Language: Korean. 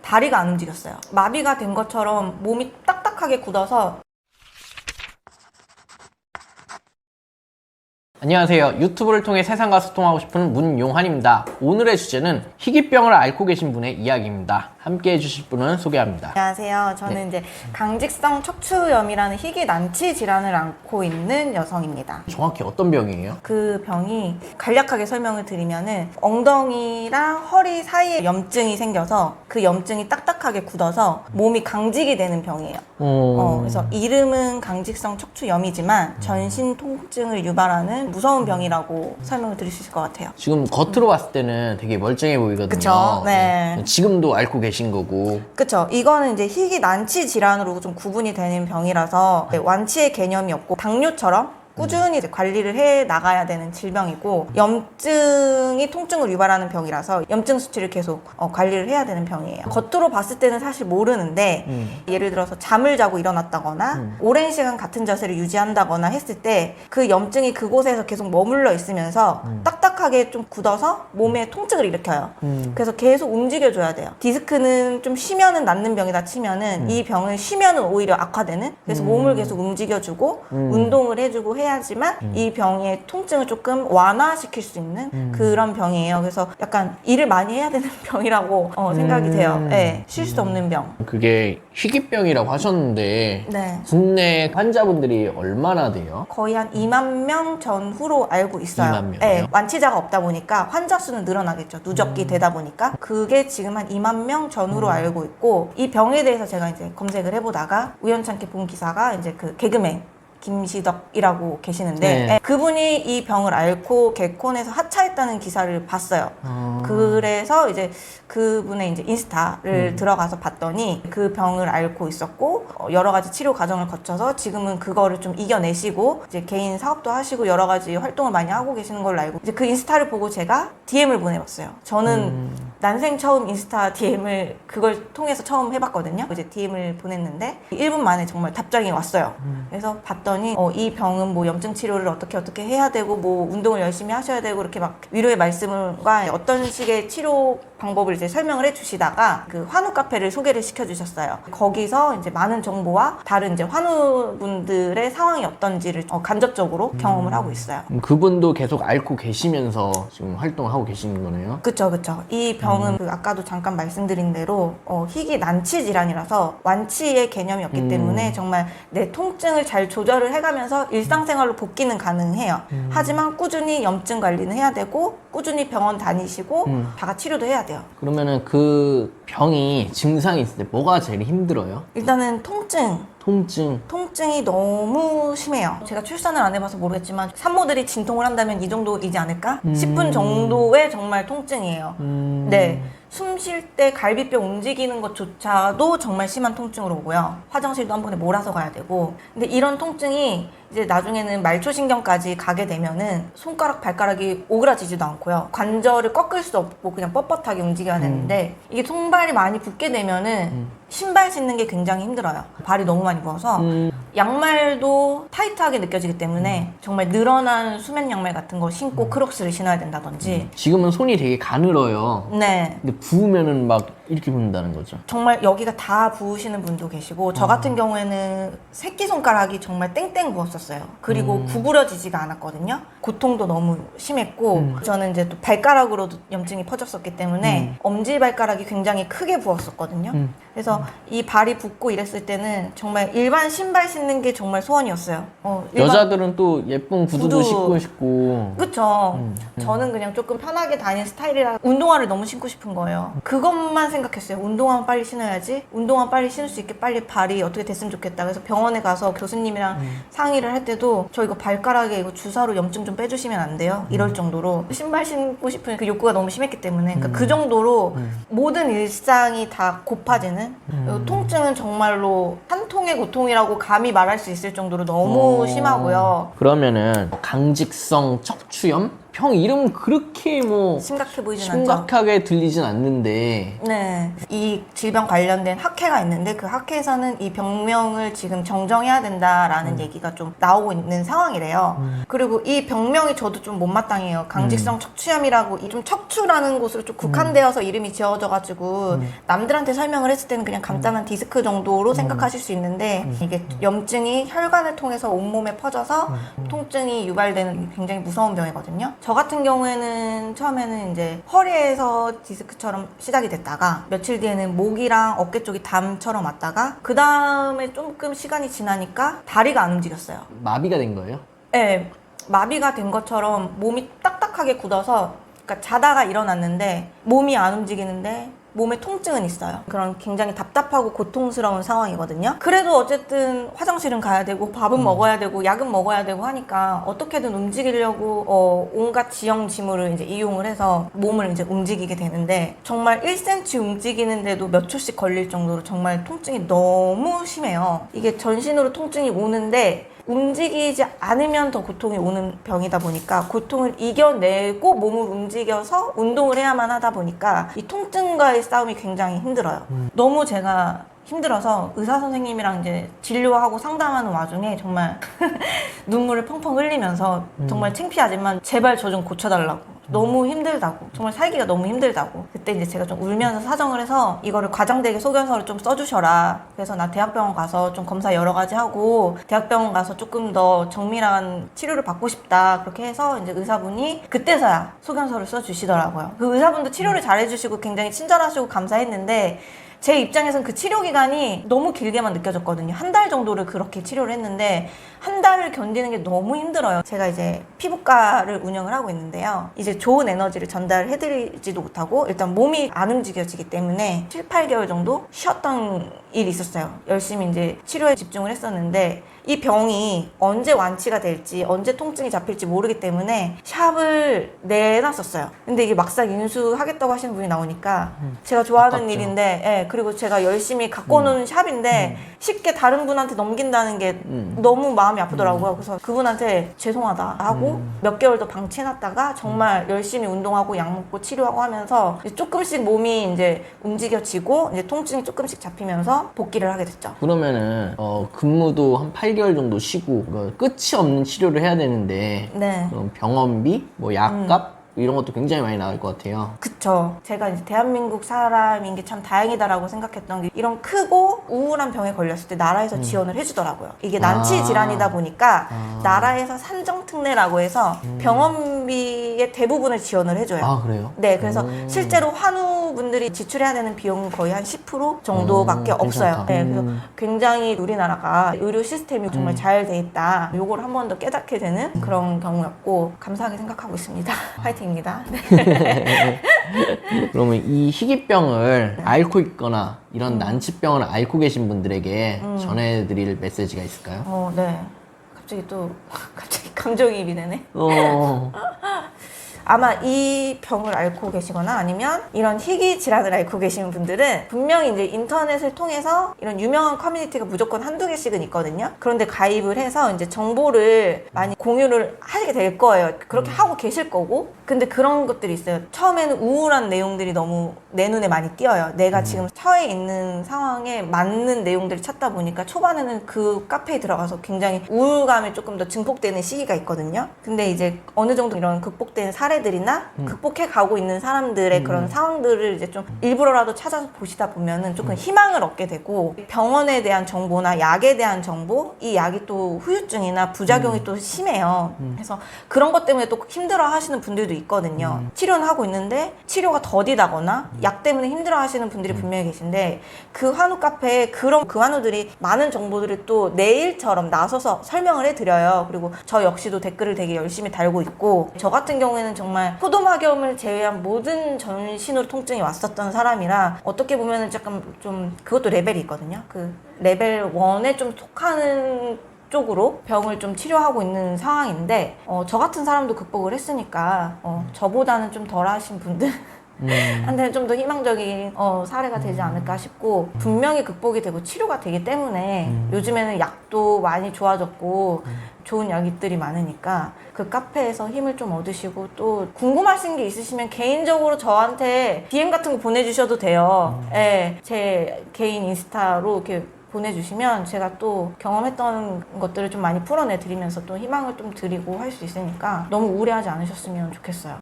다리가 안 움직였어요. 마비가 된 것처럼 몸이 딱딱하게 굳어서. 안녕하세요. 유튜브를 통해 세상과 소통하고 싶은 문용환입니다. 오늘의 주제는 희귀병을 앓고 계신 분의 이야기입니다. 함께 해주실 분은 소개합니다. 안녕하세요. 저는 이제 강직성 척추염이라는 희귀 난치 질환을 앓고 있는 여성입니다. 정확히 어떤 병이에요? 그 병이 간략하게 설명을 드리면은 엉덩이랑 허리 사이에 염증이 생겨서 그 염증이 딱딱하게 굳어서 몸이 강직이 되는 병이에요. 그래서 이름은 강직성 척추염이지만 전신 통증을 유발하는 무서운 병이라고 설명을 드릴 수 있을 것 같아요. 지금 겉으로 봤을 때는 되게 멀쩡해 보이거든요. 그쵸? 네. 지금도 앓고 계신 거고. 그쵸. 이거는 이제 희귀 난치 질환으로 좀 구분이 되는 병이라서 완치의 개념이 없고 당뇨처럼 꾸준히 이제 관리를 해 나가야 되는 질병이고, 염증이 통증을 유발하는 병이라서 염증 수치를 계속 관리를 해야 되는 병이에요. 겉으로 봤을 때는 사실 모르는데 예를 들어서 잠을 자고 일어났다거나 오랜 시간 같은 자세를 유지한다거나 했을 때 그 염증이 그곳에서 계속 머물러 있으면서 딱딱하게 좀 굳어서 몸에 통증을 일으켜요. 그래서 계속 움직여줘야 돼요. 디스크는 좀 쉬면은 낫는 병이다 치면은 이 병은 쉬면은 오히려 악화되는, 그래서 몸을 계속 움직여주고 운동을 해주고 해야지만 이 병의 통증을 조금 완화시킬 수 있는 그런 병이에요. 그래서 약간 일을 많이 해야 되는 병이라고 생각이 돼요. 네, 쉴 수 없는 병. 그게 희귀병이라고 하셨는데 네. 국내 환자분들이 얼마나 돼요? 거의 한 2만 명 전후로 알고 있어요. 2만 명이요? 네, 완치자가 없다 보니까 환자 수는 늘어나겠죠. 누적이 되다 보니까. 그게 지금 한 2만 명 전후로 알고 있고, 이 병에 대해서 제가 이제 검색을 해보다가 우연찮게 본 기사가 이제 그 개그맨 김시덕이라고 계시는데, 네. 그분이 이 병을 앓고 개콘에서 하차했다는 기사를 봤어요. 그래서 이제 그분의 이제 인스타를 들어가서 봤더니 그 병을 앓고 있었고, 여러 가지 치료 과정을 거쳐서 지금은 그거를 좀 이겨내시고 이제 개인 사업도 하시고 여러 가지 활동을 많이 하고 계시는 걸로 알고, 이제 그 인스타를 보고 제가 DM을 보내봤어요. 저는 난생 처음 인스타 DM을 그걸 통해서 처음 해봤거든요. 이제 DM을 보냈는데 1분 만에 정말 답장이 왔어요. 그래서 봤더니 이 병은 뭐 염증 치료를 어떻게 해야 되고 뭐 운동을 열심히 하셔야 되고 이렇게 막 위로의 말씀과 어떤 식의 치료 방법을 이제 설명을 해주시다가 그 환우 카페를 소개를 시켜주셨어요. 거기서 이제 많은 정보와 다른 이제 환우분들의 상황이 어떤지를 간접적으로 경험을 하고 있어요. 그분도 계속 앓고 계시면서 지금 활동하고 계시는 거네요? 그쵸. 이 병은 그 아까도 잠깐 말씀드린 대로 희귀 난치 질환이라서 완치의 개념이 없기 때문에 정말 내 통증을 잘 조절을 해가면서 일상생활로 복귀는 가능해요. 하지만 꾸준히 염증 관리는 해야 되고 꾸준히 병원 다니시고 자가 치료도 해야 돼요. 그러면은 그 병이 증상이 있을 때 뭐가 제일 힘들어요? 일단은 통증이 너무 심해요. 제가 출산을 안 해봐서 모르겠지만 산모들이 진통을 한다면 이 정도이지 않을까 싶은 정도의 정말 통증이에요. 네. 숨 쉴 때 갈비뼈 움직이는 것조차도 정말 심한 통증으로 오고요. 화장실도 한 번에 몰아서 가야 되고. 근데 이런 통증이 이제 나중에는 말초신경까지 가게 되면은 손가락, 발가락이 오그라지지도 않고요. 관절을 꺾을 수 없고 그냥 뻣뻣하게 움직여야 되는데, 이게 손발이 많이 붓게 되면은 신발 신는 게 굉장히 힘들어요. 발이 너무 많이 부어서 양말도 타이트하게 느껴지기 때문에 정말 늘어난 수면 양말 같은 거 신고 크록스를 신어야 된다든지. 지금은 손이 되게 가늘어요. 네. 근데 부으면은 막 이렇게 붓는다는 거죠. 정말 여기가 다 부으시는 분도 계시고, 저 같은 경우에는 새끼손가락이 정말 땡땡 부었었어요. 그리고 구부러지지가 않았거든요. 고통도 너무 심했고, 저는 이제 또 발가락으로도 염증이 퍼졌었기 때문에 엄지발가락이 굉장히 크게 부었었거든요. 그래서 이 발이 붓고 이랬을 때는 정말 일반 신발 신는 게 정말 소원이었어요. 여자들은 또 예쁜 구두도 구두. 신고 싶고. 그쵸. 저는 그냥 조금 편하게 다니는 스타일이라 운동화를 너무 신고 싶은 거예요. 그것만 생각했어요. 운동화 빨리 신어야지. 운동화 빨리 신을 수 있게 빨리 발이 어떻게 됐으면 좋겠다. 그래서 병원에 가서 교수님이랑 상의를 할 때도 저 이거 발가락에 이거 주사로 염증 좀 빼주시면 안 돼요? 이럴 정도로 신발 신고 싶은 그 욕구가 너무 심했기 때문에, 그러니까 그 정도로 모든 일상이 다 고파지는, 통증은 정말로 한 통의 고통이라고 감히 말할 수 있을 정도로 너무 심하고요. 그러면은 강직성 척추염? 병 이름은 그렇게 뭐 심각해 보이진 않죠? 심각하게 들리진 않는데. 네. 이 질병 관련된 학회가 있는데 그 학회에서는 이 병명을 지금 정정해야 된다라는 얘기가 좀 나오고 있는 상황이래요. 그리고 이 병명이 저도 좀 못마땅해요. 강직성 척추염이라고 이 좀 척추라는 곳으로 좀 국한되어서 이름이 지어져가지고 남들한테 설명을 했을 때는 그냥 간단한 디스크 정도로 생각하실 수 있는데 이게 염증이 혈관을 통해서 온몸에 퍼져서 통증이 유발되는 굉장히 무서운 병이거든요. 저 같은 경우에는 처음에는 이제 허리에서 디스크처럼 시작이 됐다가 며칠 뒤에는 목이랑 어깨 쪽이 담처럼 왔다가 그 다음에 조금 시간이 지나니까 다리가 안 움직였어요. 마비가 된 거예요? 네, 마비가 된 것처럼 몸이 딱딱하게 굳어서 그러니까 자다가 일어났는데 몸이 안 움직이는데 몸에 통증은 있어요. 그런 굉장히 답답하고 고통스러운 상황이거든요. 그래도 어쨌든 화장실은 가야 되고 밥은 먹어야 되고 약은 먹어야 되고 하니까 어떻게든 움직이려고 온갖 지형지물을 이제 이용을 해서 몸을 이제 움직이게 되는데 정말 1cm 움직이는데도 몇 초씩 걸릴 정도로 정말 통증이 너무 심해요. 이게 전신으로 통증이 오는데 움직이지 않으면 더 고통이 오는 병이다 보니까 고통을 이겨내고 몸을 움직여서 운동을 해야만 하다 보니까 이 통증과의 싸움이 굉장히 힘들어요. 너무 제가 힘들어서 의사 선생님이랑 이제 진료하고 상담하는 와중에 정말 눈물을 펑펑 흘리면서 정말 창피하지만 제발 저 좀 고쳐달라고. 너무 힘들다고. 정말 살기가 너무 힘들다고. 그때 이제 제가 좀 울면서 사정을 해서 이거를 과장되게 소견서를 좀 써주셔라. 그래서 나 대학병원 가서 좀 검사 여러 가지 하고 대학병원 가서 조금 더 정밀한 치료를 받고 싶다. 그렇게 해서 이제 의사분이 그때서야 소견서를 써주시더라고요. 그 의사분도 치료를 잘해주시고 굉장히 친절하시고 감사했는데 제 입장에선 그 치료 기간이 너무 길게만 느껴졌거든요. 한 달 정도를 그렇게 치료를 했는데 한 달을 견디는 게 너무 힘들어요. 제가 이제 피부과를 운영을 하고 있는데요. 이제 좋은 에너지를 전달해드리지도 못하고 일단 몸이 안 움직여지기 때문에 7, 8개월 정도 쉬었던 일이 있었어요. 열심히 이제 치료에 집중을 했었는데 이 병이 언제 완치가 될지 언제 통증이 잡힐지 모르기 때문에 샵을 내놨었어요. 근데 이게 막상 인수하겠다고 하시는 분이 나오니까 제가 좋아하는 아깝죠. 일인데 예, 그리고 제가 열심히 갖고 노는 샵인데 쉽게 다른 분한테 넘긴다는 게 너무 마음이 아프더라고요. 그래서 그분한테 죄송하다 하고 몇 개월 더 방치해놨다가 정말 열심히 운동하고 약 먹고 치료하고 하면서 이제 조금씩 몸이 이제 움직여지고 이제 통증이 조금씩 잡히면서 복귀를 하게 됐죠. 그러면은 근무도 한 8개월 정도 쉬고 끝이 없는 치료를 해야 되는데 네. 그럼 병원비, 뭐 약값 이런 것도 굉장히 많이 나올 것 같아요. 그쵸. 제가 이제 대한민국 사람인 게 참 다행이다라고 생각했던 게 이런 크고 우울한 병에 걸렸을 때 나라에서 지원을 해주더라고요. 이게 난치 질환이다 보니까 나라에서 산정특례라고 해서 병원비의 대부분을 지원을 해줘요. 아, 그래요? 네, 그래서 실제로 환우분들이 지출해야 되는 비용은 거의 한 10% 정도밖에 없어요. 괜찮다. 네, 그래서 굉장히 우리나라가 의료 시스템이 정말 잘 돼 있다. 요걸 한 번 더 깨닫게 되는 그런 경우였고 감사하게 생각하고 있습니다. 화이팅입니다. 네. 그러면 이 희귀병을 앓고 있거나 이런 난치병을 앓고 계신 분들에게 전해드릴 메시지가 있을까요? 네. 갑자기 감정이입이 되네. 아마 이 병을 앓고 계시거나 아니면 이런 희귀 질환을 앓고 계시는 분들은 분명히 이제 인터넷을 통해서 이런 유명한 커뮤니티가 무조건 한두 개씩은 있거든요. 그런데 가입을 해서 이제 정보를 많이 공유를 하게 될 거예요. 그렇게 하고 계실 거고. 근데 그런 것들이 있어요. 처음에는 우울한 내용들이 너무 내 눈에 많이 띄어요. 내가 지금 처해 있는 상황에 맞는 내용들을 찾다 보니까 초반에는 그 카페에 들어가서 굉장히 우울감이 조금 더 증폭되는 시기가 있거든요. 근데 이제 어느 정도 이런 극복된 사례들이나 극복해 가고 있는 사람들의 그런 상황들을 이제 좀 일부러라도 찾아보시다 보면은 조금 희망을 얻게 되고 병원에 대한 정보나 약에 대한 정보, 이 약이 또 후유증이나 부작용이 또 심해요. 그래서 그런 것 때문에 또 힘들어 하시는 분들도 있거든요. 치료는 하고 있는데 치료가 더디다거나 약 때문에 힘들어 하시는 분들이 분명히 계신데 그 환우 카페에 그런 그 환우들이 많은 정보들을 또 내일처럼 나서서 설명을 해드려요. 그리고 저 역시도 댓글을 되게 열심히 달고 있고 저 같은 경우에는 정말 포도막염을 제외한 모든 전신으로 통증이 왔었던 사람이라 어떻게 보면은 약간 좀 그것도 레벨이 있거든요. 그 레벨 1에 좀 속하는 쪽으로 병을 좀 치료하고 있는 상황인데 저 같은 사람도 극복을 했으니까 저보다는 좀 덜 하신 분들 한테는 좀 더 희망적인 사례가 되지 않을까 싶고 분명히 극복이 되고 치료가 되기 때문에 요즘에는 약도 많이 좋아졌고 좋은 약들이 많으니까 그 카페에서 힘을 좀 얻으시고 또 궁금하신 게 있으시면 개인적으로 저한테 DM 같은 거 보내주셔도 돼요. 예, 제 개인 인스타로 이렇게 보내주시면 제가 또 경험했던 것들을 좀 많이 풀어내 드리면서 또 희망을 좀 드리고 할 수 있으니까 너무 우울해하지 않으셨으면 좋겠어요.